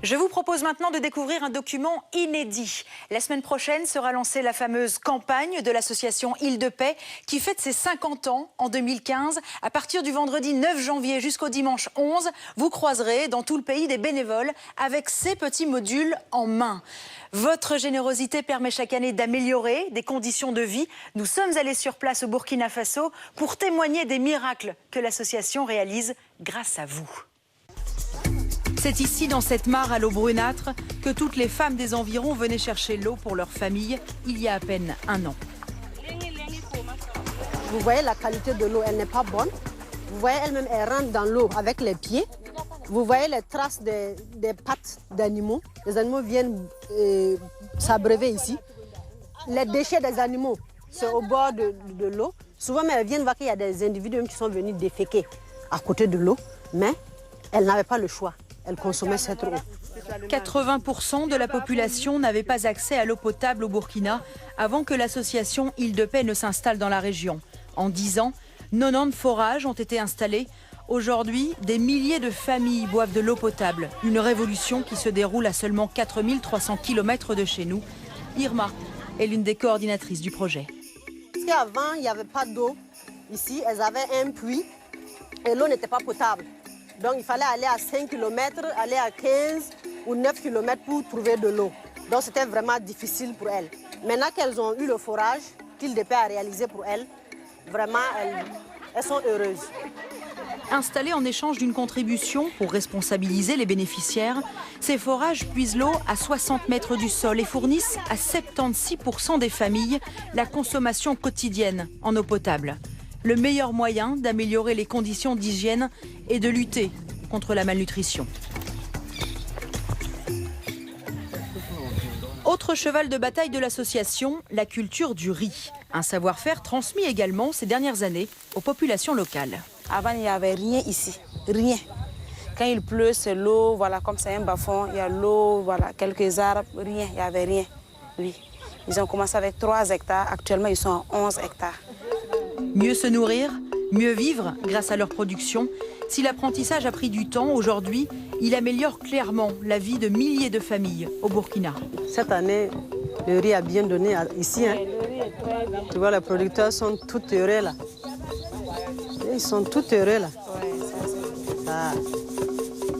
Je vous propose maintenant de découvrir un document inédit. La semaine prochaine sera lancée la fameuse campagne de l'association Île de Paix qui fête ses 50 ans en 2015. À partir du vendredi 9 janvier jusqu'au dimanche 11, vous croiserez dans tout le pays des bénévoles avec ces petits modules en main. Votre générosité permet chaque année d'améliorer des conditions de vie. Nous sommes allés sur place au Burkina Faso pour témoigner des miracles que l'association réalise grâce à vous. C'est ici, dans cette mare à l'eau brunâtre, que toutes les femmes des environs venaient chercher l'eau pour leur famille il y a à peine un an. Vous voyez la qualité de l'eau, elle n'est pas bonne. Vous voyez elle-même, elle rentre dans l'eau avec les pieds. Vous voyez les traces des pattes d'animaux. Les animaux viennent s'abreuver ici. Les déchets des animaux, c'est au bord de l'eau. Souvent, elles viennent voir qu'il y a des individus qui sont venus déféquer à côté de l'eau, mais elles n'avaient pas le choix. Elles consommaient cette eau. 80% de la population n'avait pas accès à l'eau potable au Burkina avant que l'association Île de Paix ne s'installe dans la région. En 10 ans, 90 forages ont été installés. Aujourd'hui, des milliers de familles boivent de l'eau potable. Une révolution qui se déroule à seulement 4300 km de chez nous. Irma est l'une des coordinatrices du projet. Parce qu'avant, il n'y avait pas d'eau. Ici, elles avaient un puits et l'eau n'était pas potable. Donc il fallait aller à 5 km, aller à 15 ou 9 km pour trouver de l'eau. Donc c'était vraiment difficile pour elles. Maintenant qu'elles ont eu le forage qu'Île de Paix a réalisé pour elles, vraiment elles sont heureuses. Installés en échange d'une contribution pour responsabiliser les bénéficiaires, ces forages puisent l'eau à 60 mètres du sol et fournissent à 76% des familles la consommation quotidienne en eau potable. Le meilleur moyen d'améliorer les conditions d'hygiène et de lutter contre la malnutrition. Autre cheval de bataille de l'association, la culture du riz. Un savoir-faire transmis également ces dernières années aux populations locales. Avant, il n'y avait rien ici, rien. Quand il pleut, c'est l'eau, voilà, comme c'est un bas-fond, il y a l'eau, voilà, quelques arbres, rien, il n'y avait rien. Oui. Ils ont commencé avec 3 hectares, actuellement ils sont à 11 hectares. Mieux se nourrir, mieux vivre grâce à leur production. Si l'apprentissage a pris du temps, aujourd'hui, il améliore clairement la vie de milliers de familles au Burkina. Cette année, le riz a bien donné ici. Hein. Tu vois, les producteurs sont tous heureux là. Ils sont tous heureux là.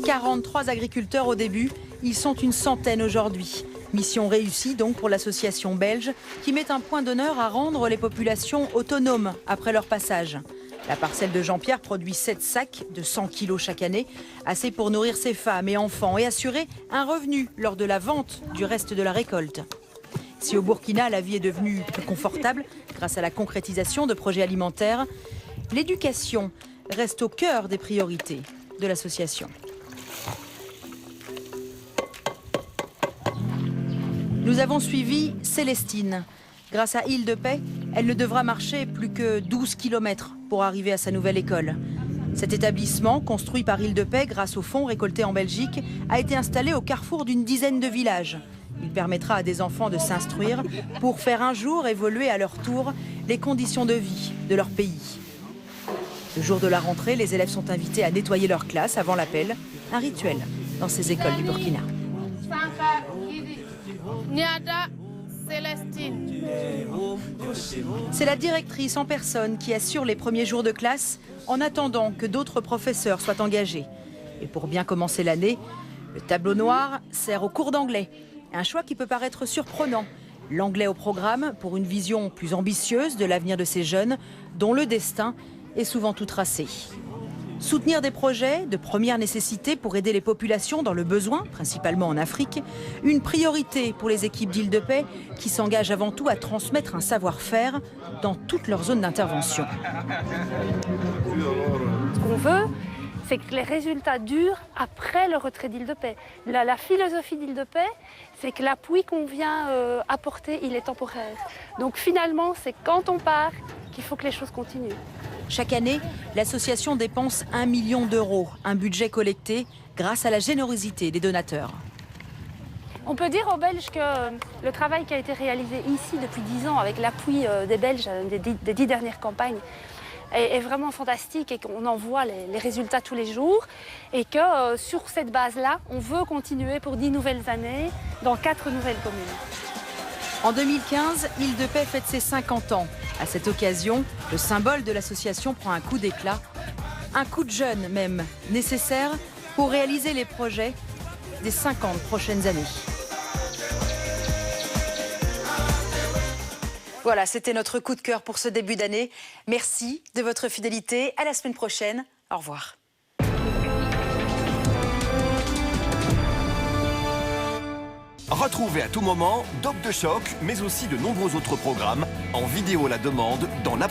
43 agriculteurs au début, ils sont une centaine aujourd'hui. Mission réussie donc pour l'association belge qui met un point d'honneur à rendre les populations autonomes après leur passage. La parcelle de Jean-Pierre produit 7 sacs de 100 kilos chaque année, assez pour nourrir ses femmes et enfants et assurer un revenu lors de la vente du reste de la récolte. Si au Burkina la vie est devenue plus confortable grâce à la concrétisation de projets alimentaires, l'éducation reste au cœur des priorités de l'association. Nous avons suivi Célestine. Grâce à Île de Paix, elle ne devra marcher plus que 12 km pour arriver à sa nouvelle école. Cet établissement, construit par Île de Paix grâce aux fonds récoltés en Belgique, a été installé au carrefour d'une dizaine de villages. Il permettra à des enfants de s'instruire pour faire un jour évoluer à leur tour les conditions de vie de leur pays. Le jour de la rentrée, les élèves sont invités à nettoyer leur classe avant l'appel, un rituel dans ces écoles du Burkina. C'est la directrice en personne qui assure les premiers jours de classe en attendant que d'autres professeurs soient engagés. Et pour bien commencer l'année, le tableau noir sert au cours d'anglais. Un choix qui peut paraître surprenant. L'anglais au programme pour une vision plus ambitieuse de l'avenir de ces jeunes dont le destin est souvent tout tracé. Soutenir des projets de première nécessité pour aider les populations dans le besoin, principalement en Afrique, une priorité pour les équipes d'Île de Paix qui s'engagent avant tout à transmettre un savoir-faire dans toutes leurs zones d'intervention. Ce qu'on veut, c'est que les résultats durent après le retrait d'Île de Paix. La philosophie d'Île de Paix, c'est que l'appui qu'on vient apporter, il est temporaire. Donc finalement, c'est quand on part qu'il faut que les choses continuent. Chaque année, l'association dépense 1 million d'euros, un budget collecté grâce à la générosité des donateurs. On peut dire aux Belges que le travail qui a été réalisé ici depuis 10 ans avec l'appui des Belges des 10 dernières campagnes, est vraiment fantastique et qu'on en voit les résultats tous les jours. Et que sur cette base-là, on veut continuer pour 10 nouvelles années dans 4 nouvelles communes. En 2015, Île de Paix fête ses 50 ans. À cette occasion, le symbole de l'association prend un coup d'éclat. Un coup de jeune même, nécessaire pour réaliser les projets des 50 prochaines années. Voilà, c'était notre coup de cœur pour ce début d'année. Merci de votre fidélité. À la semaine prochaine. Au revoir. Retrouvez à tout moment Doc de Choc, mais aussi de nombreux autres programmes en vidéo à la demande dans l'abonnement.